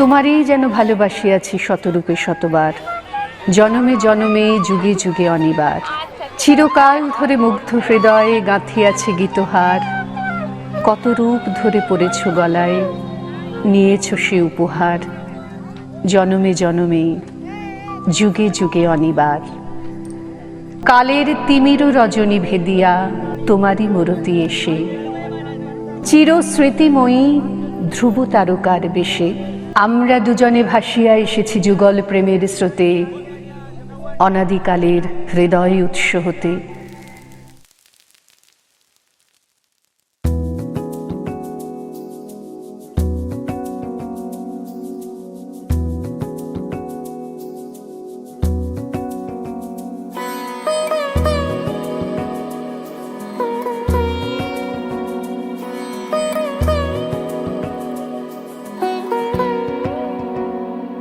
তোমারই যেন ভালোবাসিয়াছি শতরূপে শতবার, জনমে জনমে যুগে যুগে অনিবার। চিরকাল ধরে মুগ্ধ হৃদয়ে গাঁথিয়াছে গীতহার, কত রূপ ধরে পড়েছ গলায়, নিয়েছ সে উপহার। জনমে জনমে যুগে যুগে অনিবার। কালের তিমির রজনী ভেদিয়া তোমারই মূরতি এসে, চির স্মৃতিময়ী ধ্রুব তারকার বেশে। আমরা দুজনে ভাসিয়া এসেছি যুগল প্রেমের স্রোতে, অনাদিকালের হৃদয় উৎস হতে।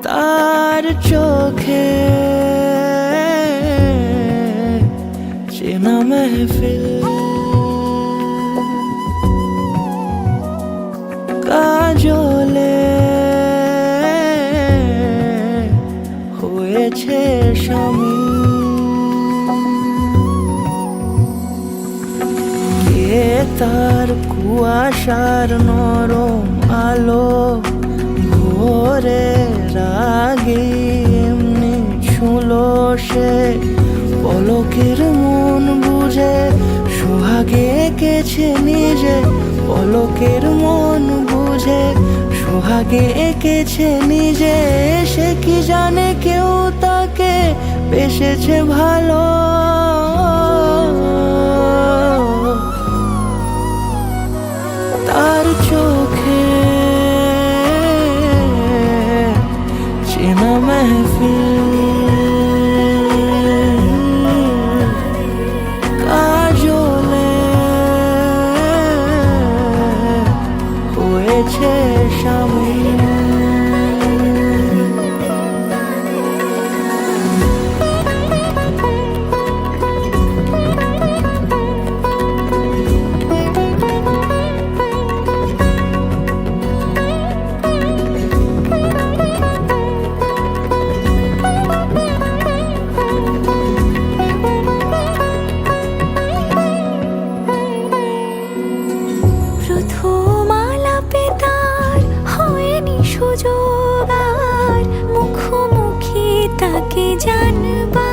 তার চোখে চেনা মেহফিল, কাজলে হয়েছে শামিল। কে তার কুয়াশার নরম আলো ভোরে রাগে এমনি ছুলো সে, পলকের মন বুঝে সোহাগে এঁকেছে নিজে। পলকের মন বুঝে সোহাগে এঁকেছে নিজে। সে কি জানে কেউ তাকে বেসেছে ভালো, তার চোখে চেনা মেহফিল, কাজলে হয়েছে শামিল। মুখোমুখি তাকে জানবার,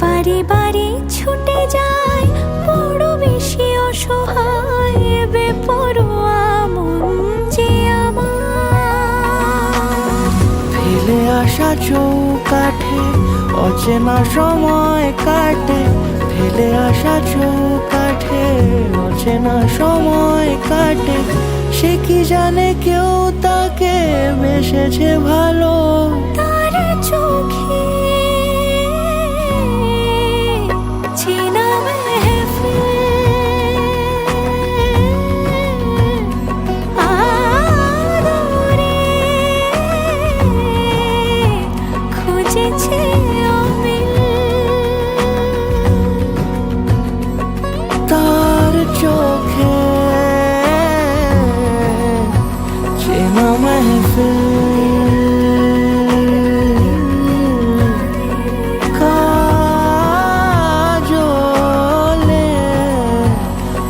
বারে বারে ছুটে যায় বড় বেশি অসহায় বেপরোয়া মন যে আমার। ফেলে আসা চৌকাঠে অচেনা সময় কাটে, ফেলে আসা চৌকাঠে অচেনা সময় কাটে। সে কি জানে কেউ তাকে বেসেছে ভালো, তার চোখে চেনা মেহফিল, আদরে খুঁজেছে অমিল। তার চোখে চেনা মেহফিল, কাজলে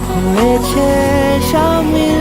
হয়েছে শামিল।